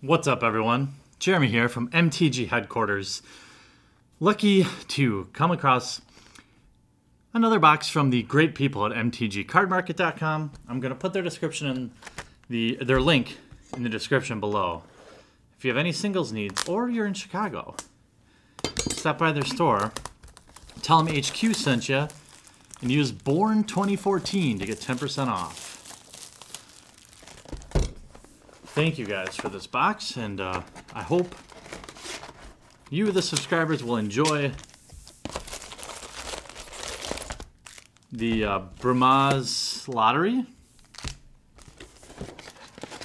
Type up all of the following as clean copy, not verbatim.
What's up, everyone? Jeremy here from MTG headquarters. Lucky to come across another box from the great people at mtgcardmarket.com. I'm going to put their description in their link in the description below. If you have any singles needs or you're in Chicago, stop by their store, tell them HQ sent you, and use BORN2014 to get 10% off. Thank you guys for this box, and I hope you, the subscribers, will enjoy the Bramaz lottery,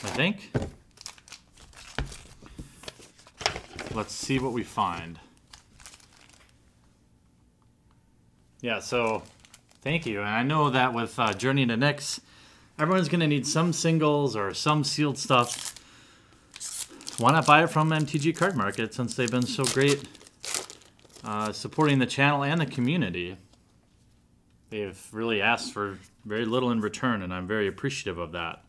I think. Let's see what we find. Yeah, so thank you. And I know that with Journey to Nyx, everyone's going to need some singles or some sealed stuff. Why not buy it from MTG Card Market, since they've been so great supporting the channel and the community? They've really asked for very little in return, and I'm very appreciative of that.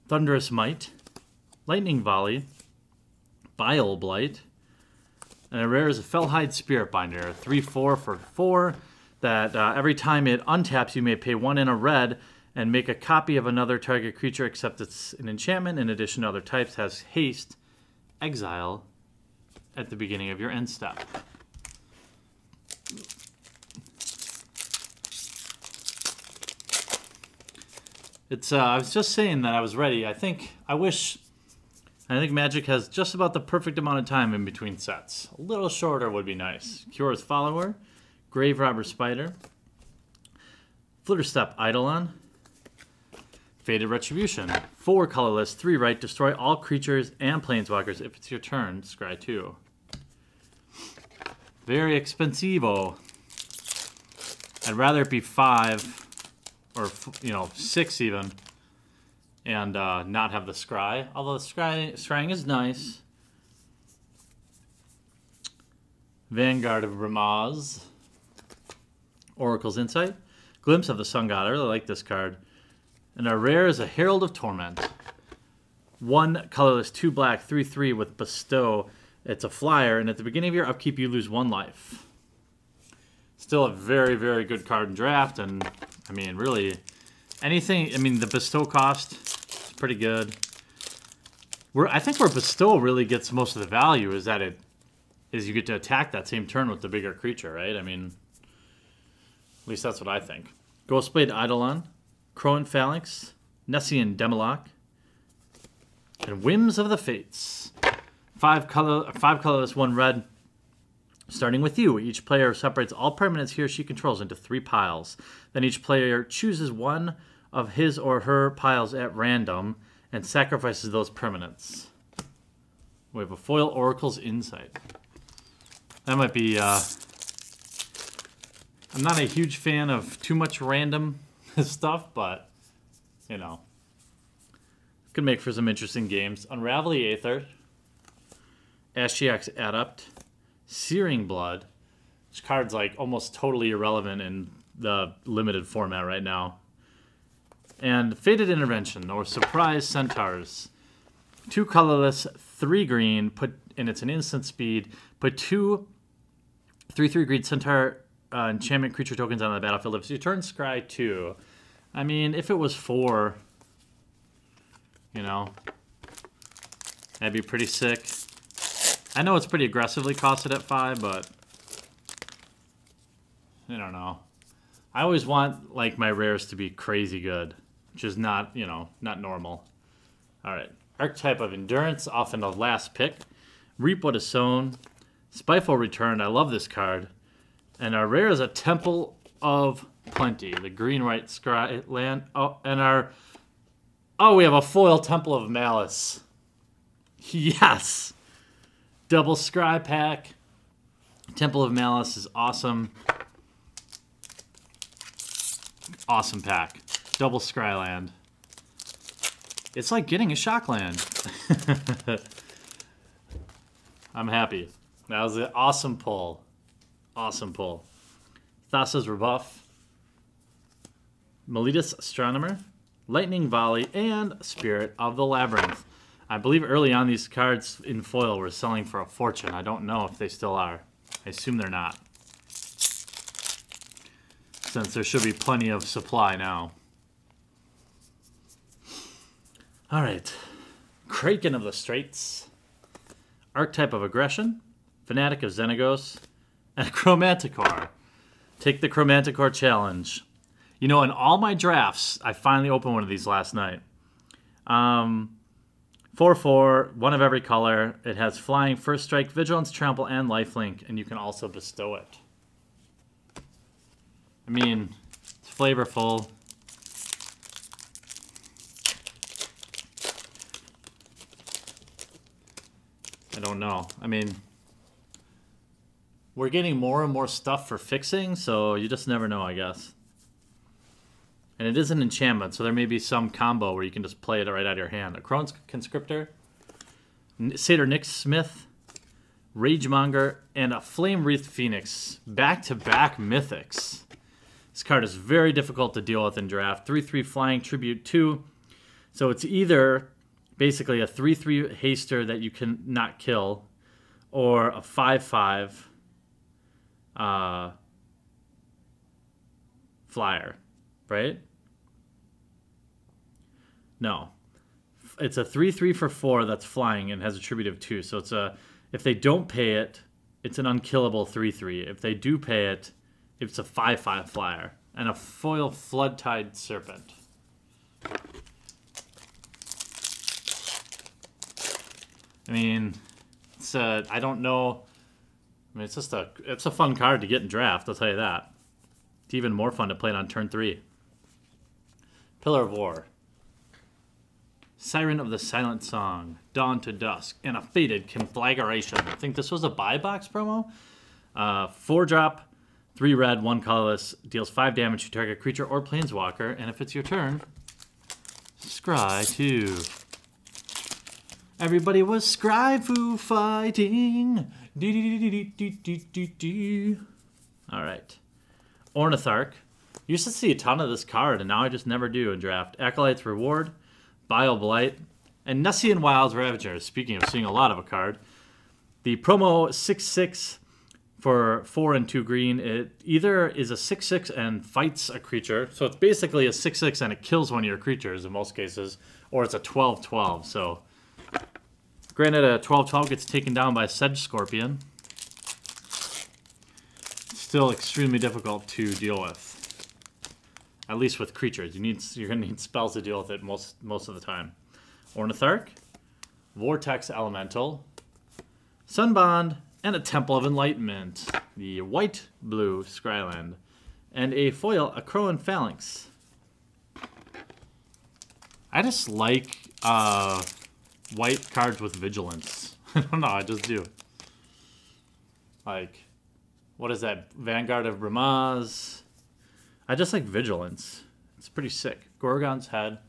Thunderous Might, Lightning Volley, Bile Blight, and a rare is a Fellhide Spirit Binder, 3/4 for 4, that every time it untaps, you may pay 1 in a red and make a copy of another target creature, except it's an enchantment. In addition to other types, has haste, exile at the beginning of your end step. I was just saying that I was ready. I think Magic has just about the perfect amount of time in between sets. A little shorter would be nice. Cura's Follower, Grave Robber Spider, Flitterstep Eidolon, Faded Retribution, 4 colorless, 3 right, destroy all creatures and planeswalkers. If it's your turn, scry 2. Very expensivo. I'd rather it be 5 or 6 even, and not have the scry. Although the scrying is nice. Vanguard of Bramaz, Oracle's Insight, Glimpse of the Sun God. I really like this card. And our rare is a Herald of Torment. 1 colorless, 2 black, 3/3 with Bestow. It's a flyer, and at the beginning of your upkeep, you lose 1 life. Still a very, very good card in draft, and I mean, really, anything. I mean, the Bestow cost is pretty good. I think where Bestow really gets most of the value is that you get to attack that same turn with the bigger creature, right? I mean, at least that's what I think. Ghostblade Eidolon, Crowan Phalanx, Nessian Demolock, and Whims of the Fates. 5 colorless, 1 red. Starting with you, each player separates all permanents he or she controls into 3 piles. Then each player chooses one of his or her piles at random and sacrifices those permanents. We have a foil Oracle's Insight. That might be... I'm not a huge fan of too much random stuff, but, you know, could make for some interesting games. Unravel the Aether, Ashiok's Adept, Searing Blood. This card's like almost totally irrelevant in the limited format right now. And Faded Intervention, or Surprise Centaurs. 2 colorless, 3 green, and it's an instant speed. Put 2 3/3 green Centaur enchantment creature tokens on the battlefield. If it's your turn, scry 2. I mean, if it was 4, that'd be pretty sick. I know it's pretty aggressively costed at 5, but I don't know. I always want like my rares to be crazy good, which is not normal. All right, Archetype of Endurance, often the last pick. Reap What Is Sown, Spiteful Return. I love this card. And our rare is a Temple of Plenty, the green-white scry land. We have a foil Temple of Malice. Yes! Double scry pack. Temple of Malice is awesome. Awesome pack. Double scry land. It's like getting a shock land. I'm happy. That was an awesome pull. Awesome pull. Thassa's Rebuff. Meletis Astronomer. Lightning Volley, and Spirit of the Labyrinth. I believe early on these cards in foil were selling for a fortune. I don't know if they still are. I assume they're not, since there should be plenty of supply now. All right. Kraken of the Straits. Archetype of Aggression. Fanatic of Xenagos. And Chromanticore. Take the Chromanticore challenge. You know, in all my drafts, I finally opened one of these last night. 4/4, one of every color. It has Flying, First Strike, Vigilance, Trample, and Lifelink, and you can also bestow it. I mean, it's flavorful. I don't know. I mean, we're getting more and more stuff for fixing, so you just never know, I guess. And it is an enchantment, so there may be some combo where you can just play it right out of your hand. A Crone's Conscriptor, Satyr Nick Smith, Ragemonger, and a Flame Wreathed Phoenix. Back-to-back mythics. This card is very difficult to deal with in draft. 3/3 Flying, Tribute 2. So it's either basically a 3/3 haster that you can not kill, or a 5/5 flyer, right? No. It's a 3/3 for 4 that's flying and has a tribute of 2. So it's a, if they don't pay it, it's an unkillable 3/3. If they do pay it, it's a 5/5 flyer. And a foil Floodtide Serpent. I mean, it's I don't know. I mean, it's a fun card to get in draft, I'll tell you that. It's even more fun to play it on turn 3. Pillar of War. Siren of the Silent Song, Dawn to Dusk, and a Fated Conflagration. I think this was a buy box promo. 4-drop, 3 red, 1 colorless, deals 5 damage to target creature or planeswalker, and if it's your turn, scry 2. Everybody was Scry-Fu fighting. Alright. Ornitharch. Used to see a ton of this card, and now I just never do in draft. Acolyte's Reward, Bile Blight, and Nessian Wilds Ravager. Speaking of seeing a lot of a card. The promo 6/6 for 4 and 2 green. It either is a 6/6 and fights a creature. So it's basically a 6/6 and it kills one of your creatures in most cases. Or it's a 12/12. So granted, a 12/12 gets taken down by a Sedge Scorpion. Still extremely difficult to deal with. At least with creatures. You're going to need spells to deal with it most of the time. Ornitharch, Vortex Elemental, Sunbond, and a Temple of Enlightenment. The white-blue Scryland. And a foil, a Crowan Phalanx. I just like white cards with Vigilance. I don't know, I just do. Like, what is that? Vanguard of Bramaz. I just like Vigilance. It's pretty sick. Gorgon's Head.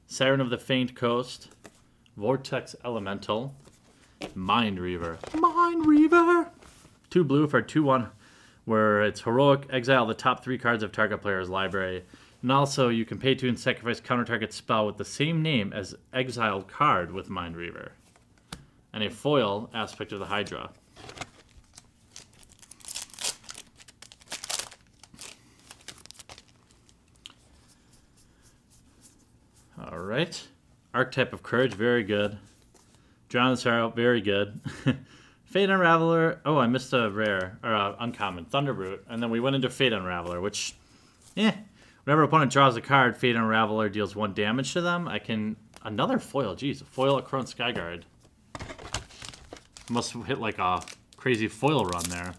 Siren of the Faint Coast. Vortex Elemental. Mind Reaver. Mind Reaver! 2 blue for 2/1, where it's heroic. Exile the top 3 cards of target player's library. And also, you can pay 2 and sacrifice counter target spell with the same name as exiled card with Mind Reaver. And a foil Aspect of the Hydra. Alright. Archetype of Courage, very good. Drowned Sorrow, very good. Fate Unraveler, oh, I missed a rare, or uncommon, Thunderbrute. And then we went into Fate Unraveler, which, whenever opponent draws a card, Fate Unraveler deals 1 damage to them. I can, another foil, geez, foil Akron Skyguard. Must have hit like a crazy foil run there.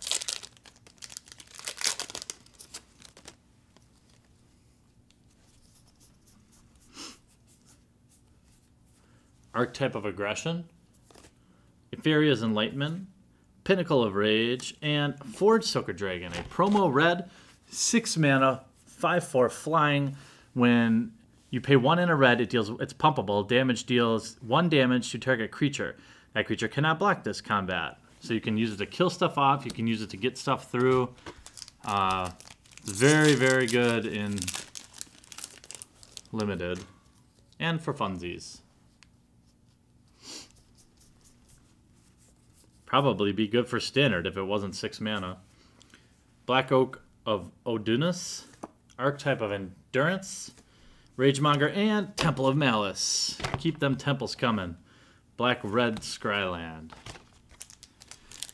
Archetype of Aggression, Epheria's Enlightenment, Pinnacle of Rage, and Forge Soaker Dragon. A promo red, 6 mana, 5/4 flying. When you pay 1 in a red, it's pumpable. Damage deals 1 damage to target creature. That creature cannot block this combat. So you can use it to kill stuff off. You can use it to get stuff through. Very, very good in limited, and for funsies. Probably be good for standard if it wasn't 6 mana. Black Oak of Odunus, Archetype of Endurance, Ragemonger, and Temple of Malice. Keep them temples coming. Black-Red Scryland.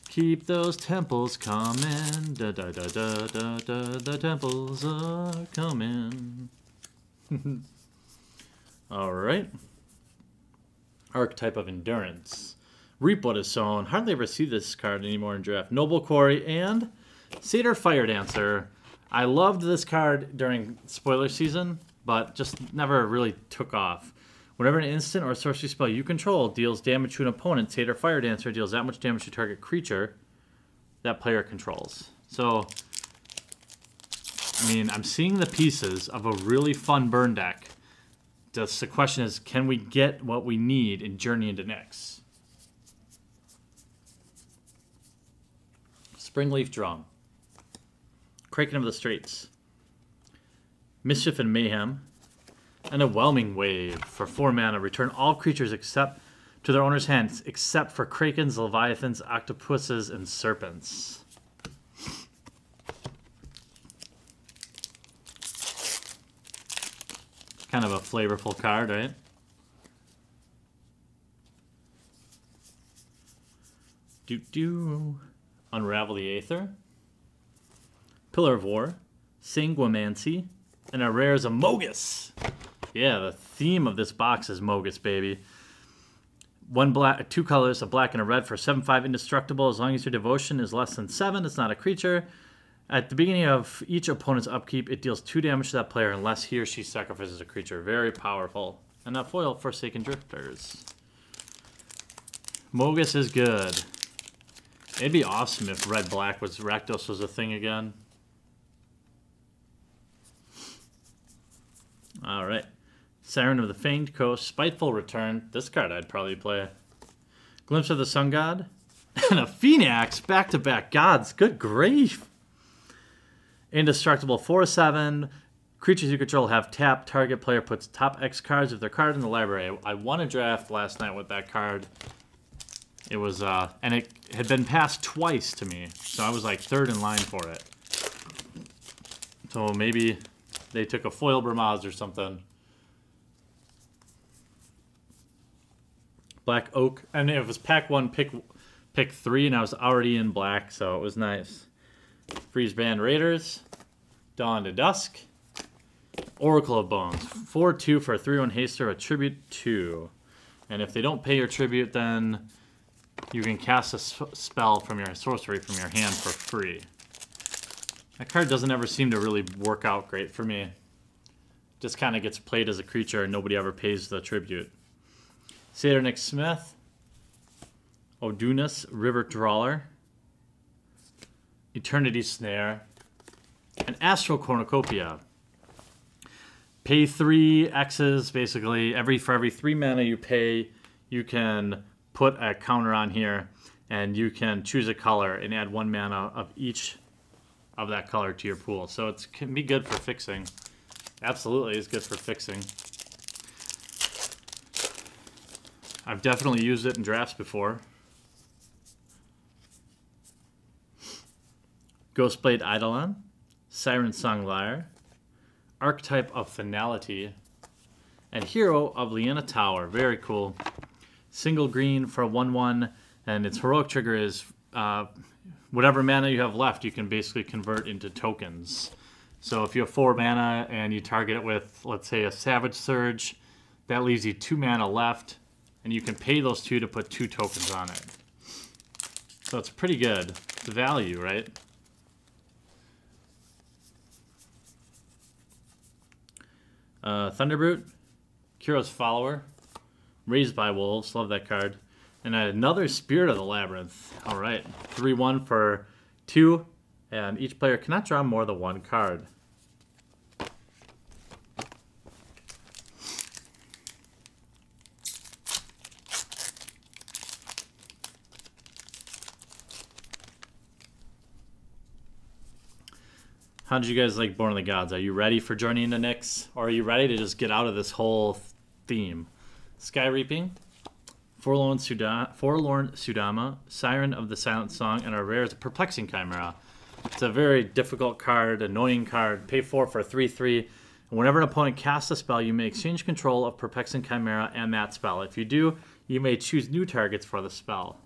Keep those temples coming. Da da da da da da. The temples are coming. All right. Archetype of Endurance. Reap What Is Sown. Hardly ever see this card anymore in draft. Noble Quarry and Satyr Fire Dancer. I loved this card during spoiler season, but just never really took off. Whenever an instant or sorcery spell you control deals damage to an opponent, Satyr Fire Dancer deals that much damage to target creature that player controls. So, I mean, I'm seeing the pieces of a really fun burn deck. Just the question is, can we get what we need in Journey into Nyx? Springleaf Drum. Kraken of the Straits. Mischief and Mayhem. And a Whelming Wave for 4 mana. Return all creatures except to their owner's hands, except for Krakens, Leviathans, Octopuses, and Serpents. Kind of a flavorful card, right? Unravel the Aether. Pillar of War. Sanguimancy. And our rare is a Mogus. Yeah, the theme of this box is Mogus, baby. 1 black, 2 colors, a black and a red for 7/5 indestructible. As long as your devotion is less than 7, it's not a creature. At the beginning of each opponent's upkeep, it deals 2 damage to that player unless he or she sacrifices a creature. Very powerful. And a foil, Forsaken Drifters. Mogus is good. It'd be awesome if red-black was Rakdos was a thing again. All right. Siren of the Fanged Coast, Spiteful Return. This card I'd probably play. Glimpse of the Sun God. And a Phoenix. Back-to-back gods. Good grief. Indestructible 4/7. Creatures you control have tap. Target player puts top X cards of their card in the library. I won a draft last night with that card. It was, and it had been passed twice to me. So I was like 3rd in line for it. So maybe they took a foil Bramaz or something. Black Oak. And it was pack 1, pick 3, and I was already in black, so it was nice. Freeze Band Raiders. Dawn to Dusk. Oracle of Bones. 4/2 for a 3/1 haster, a tribute 2. And if they don't pay your tribute, then you can cast a spell from your sorcery from your hand for free. That card doesn't ever seem to really work out great for me. Just kind of gets played as a creature and nobody ever pays the tribute. Satyr Smith. Odunus, River Trawler. Eternity Snare. And Astral Cornucopia. Pay 3 X's, basically. For every 3 mana you pay, you can put a counter on here, and you can choose a color and add 1 mana of each of that color to your pool. So it can be good for fixing. Absolutely, it's good for fixing. I've definitely used it in drafts before. Ghostblade Eidolon, Siren Song Lyre, Archetype of Finality, and Hero of Liana Tower. Very cool. Single green for a 1/1, and its heroic trigger is whatever mana you have left, you can basically convert into tokens. So if you have 4 mana and you target it with, let's say, a Savage Surge, that leaves you 2 mana left, and you can pay those 2 to put 2 tokens on it. So it's pretty good. It's value, right? Thunderbrute, Kiro's Follower, Raised by Wolves, love that card. And another Spirit of the Labyrinth. All right, 3/1 for 2, and each player cannot draw more than 1 card. How did you guys like Born of the Gods? Are you ready for Journey into Nyx? Or are you ready to just get out of this whole theme? Sky Reaping, Forlorn Sudama, Siren of the Silent Song, and our rare is a Perplexing Chimera. It's a very difficult card, annoying card. Pay 4 for a 3/3. And whenever an opponent casts a spell, you may exchange control of Perplexing Chimera and that spell. If you do, you may choose new targets for the spell.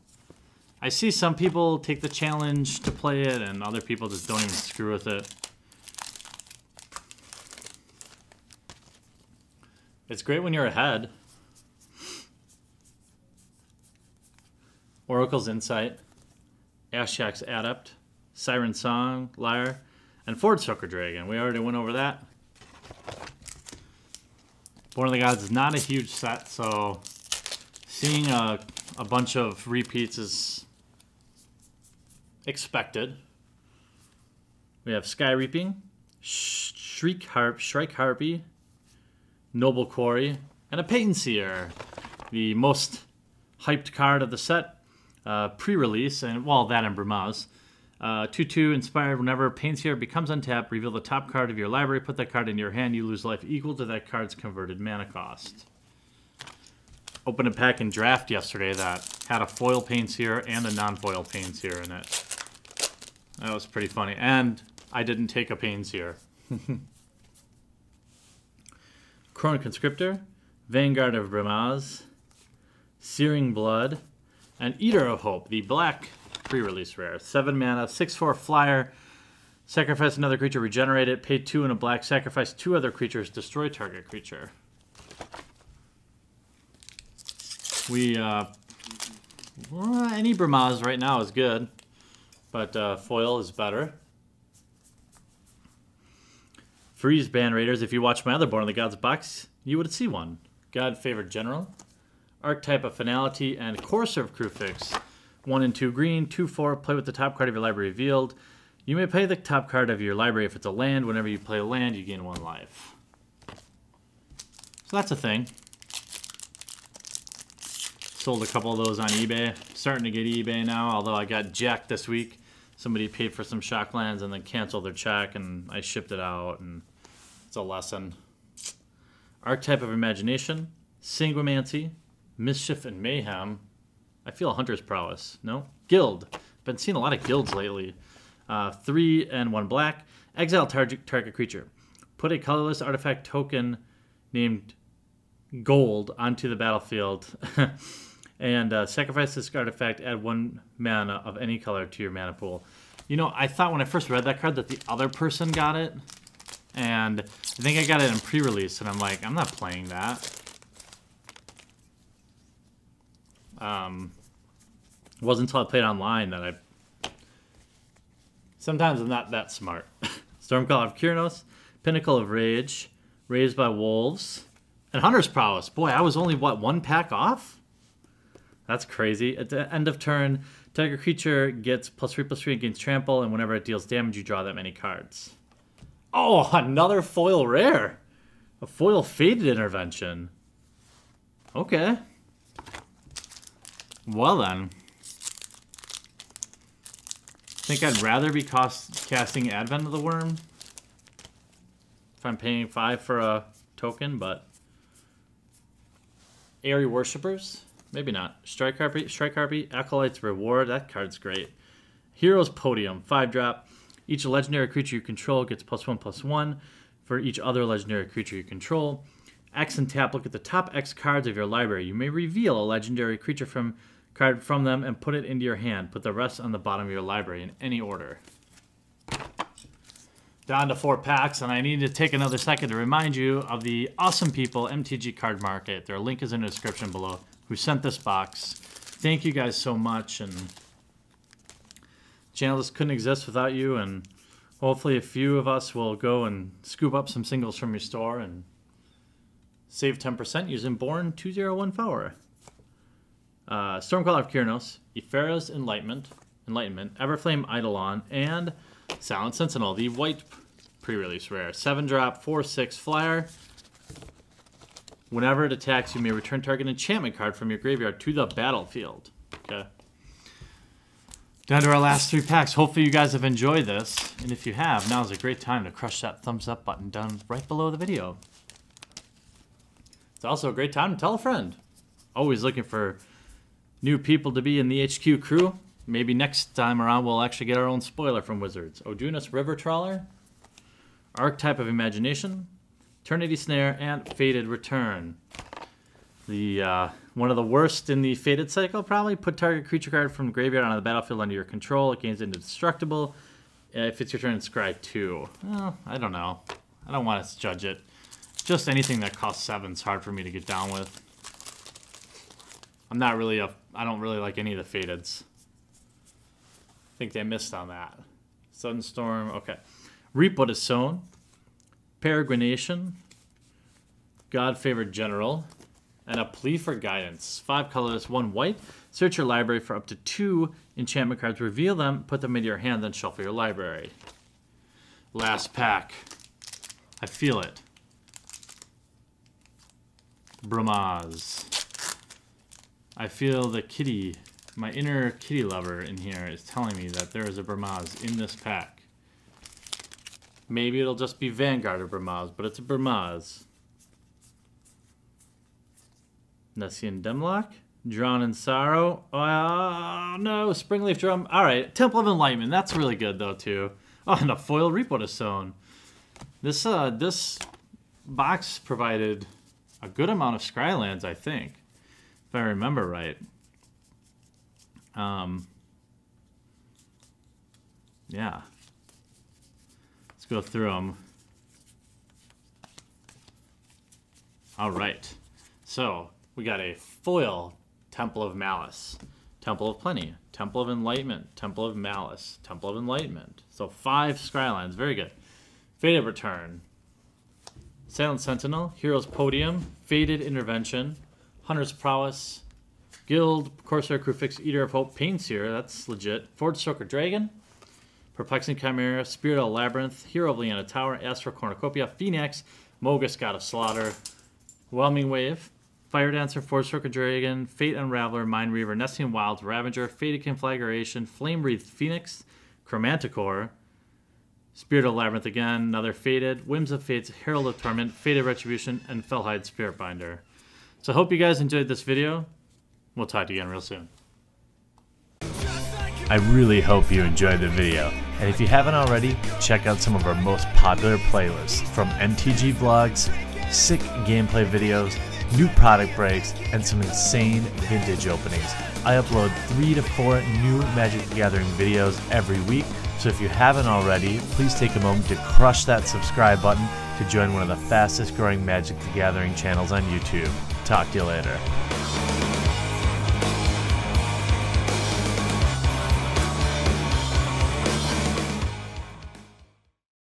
I see some people take the challenge to play it, and other people just don't even screw with it. It's great when you're ahead. Oracle's Insight, Ashak's Adept, Siren Song, Lyre, and Fjordstoker Dragon. We already went over that. Born of the Gods is not a huge set, so seeing a bunch of repeats is expected. We have Sky Reaping, Shrike Harpy, Noble Quarry, and a Pain Seer, the most hyped card of the set, pre-release, and well, that and Brimaz. 2/2 inspired. Whenever Pain Seer becomes untapped, reveal the top card of your library, put that card in your hand, you lose life equal to that card's converted mana cost. Opened a pack in Draft yesterday that had a foil Pain Seer and a non-foil Pain Seer in it. That was pretty funny. And I didn't take a Pain Seer. Chrono Conscriptor, Vanguard of Brimaz, Searing Blood, and Eater of Hope, the black pre-release rare. 7 mana, 6/4 flyer. Sacrifice another creature, regenerate it. Pay 2 in a black, sacrifice 2 other creatures, destroy target creature. We, well, any Brimaz right now is good, but foil is better. Freeze Band Raiders. If you watch my other Born of the Gods box, you would see one. God Favored General, Archetype of Finality, and Courser of Kruphix. 1 and 2 green, 2/4. Play with the top card of your library revealed. You may play the top card of your library if it's a land. Whenever you play a land, you gain 1 life. So that's a thing. Sold a couple of those on eBay. Starting to get eBay now, although I got jacked this week. Somebody paid for some Shocklands and then canceled their check, and I shipped it out, and it's a lesson. Archetype of Imagination, Sanguimancy, Mischief and Mayhem. I feel Hunter's Prowess. No? Guild. Been seeing a lot of guilds lately. 3 and 1 black. Exile target creature. Put a colorless artifact token named Gold onto the battlefield. And sacrifice this artifact, add 1 mana of any color to your mana pool. You know, I thought when I first read that card that the other person got it. And I think I got it in pre-release, and I'm like, I'm not playing that. It wasn't until I played online that I... Sometimes I'm not that smart. Stormcall of Kyrnos, Pinnacle of Rage, Raised by Wolves, and Hunter's Prowess. Boy, I was only, what, 1 pack off? That's crazy. At the end of turn, target creature gets +3/+3 against trample, and whenever it deals damage, you draw that many cards. Oh, another foil rare. A foil Faded Intervention. Okay. Well then. I think I'd rather be casting Advent of the Worm if I'm paying 5 for a token, but Airy Worshippers? Maybe not. Strike Harpy, Acolyte's Reward. That card's great. Hero's Podium, 5-drop. Each legendary creature you control gets +1/+1 for each other legendary creature you control. X and tap, look at the top X cards of your library. You may reveal a legendary creature card from them and put it into your hand. Put the rest on the bottom of your library in any order. Down to 4 packs, and I need to take another second to remind you of the awesome people, MTG Card Market. Their link is in the description below, who sent this box. Thank you guys so much, and the channel just couldn't exist without you, and hopefully a few of us will go and scoop up some singles from your store and save 10% using Born 201 Stormcall of Kyrnos, Ephra's Enlightenment, Everflame Eidolon, and Silent Sentinel, the white pre-release rare. 7-drop, 4/6 flyer. Whenever it attacks, you may return target enchantment card from your graveyard to the battlefield. Okay. Down to our last 3 packs. Hopefully you guys have enjoyed this. And if you have, now is a great time to crush that thumbs up button down right below the video. It's also a great time to tell a friend. Always looking for new people to be in the HQ crew. Maybe next time around we'll actually get our own spoiler from Wizards. Odunis River Trawler, Archetype of Imagination, Eternity Snare, and Fated Return. The one of the worst in the Fated cycle, probably. Put target creature card from the graveyard onto the battlefield under your control. It gains indestructible. If it's your turn, scry 2. Well, I don't know. I don't want to judge it. Just anything that costs 7 is hard for me to get down with. I'm not really I don't really like any of the Fateds. I think they missed on that. Sudden Storm, okay. Reap What Is Sown. Peregrination. God-Favored General. And a Plea for Guidance. 5 colors, 1 white. Search your library for up to 2 enchantment cards. Reveal them, put them into your hand, then shuffle your library. Last pack. I feel it. Bramaz. I feel the kitty, my inner kitty lover in here is telling me that there is a Bramaz in this pack. Maybe it'll just be Vanguard of Bramaz, but it's a Bramaz. Nessian Demlock, Drawn in Sorrow. Oh no, Springleaf Drum. All right, Temple of Enlightenment. That's really good though too. Oh, and a foil Reap What Is Sown. This box provided a good amount of Scrylands, I think, if I remember right. Yeah. Let's go through them. All right. So we got a foil Temple of Malice, Temple of Plenty, Temple of Enlightenment, Temple of Malice, Temple of Enlightenment. So 5 Scrylands, very good. Fated Return, Silent Sentinel, Hero's Podium, Fated Intervention, Hunter's Prowess, Guild, Corsair Crewfix, Eater of Hope, Painseer, that's legit, Forge Stroker Dragon, Perplexing Chimera, Spirit of Labyrinth, Hero of Liana Tower, Astral Cornucopia, Phoenix, Mogus, God of Slaughter, Whelming Wave, Fire Dancer, Forge Stroker Dragon, Fate Unraveler, Mind Reaver, Nessian Wilds, Ravager, Fated Conflagration, Flame Wreathed Phoenix, Chromanticore, Spirit of Labyrinth again, another Fated, Whims of Fates, Herald of Torment, Fated Retribution, and Fellhide Spiritbinder. So I hope you guys enjoyed this video. We'll talk to you again real soon. I really hope you enjoyed the video, and if you haven't already, check out some of our most popular playlists from MTG vlogs, sick gameplay videos, new product breaks, and some insane vintage openings. I upload 3 to 4 new Magic the Gathering videos every week, so if you haven't already, please take a moment to crush that subscribe button to join one of the fastest growing Magic the Gathering channels on YouTube. Talk to you later.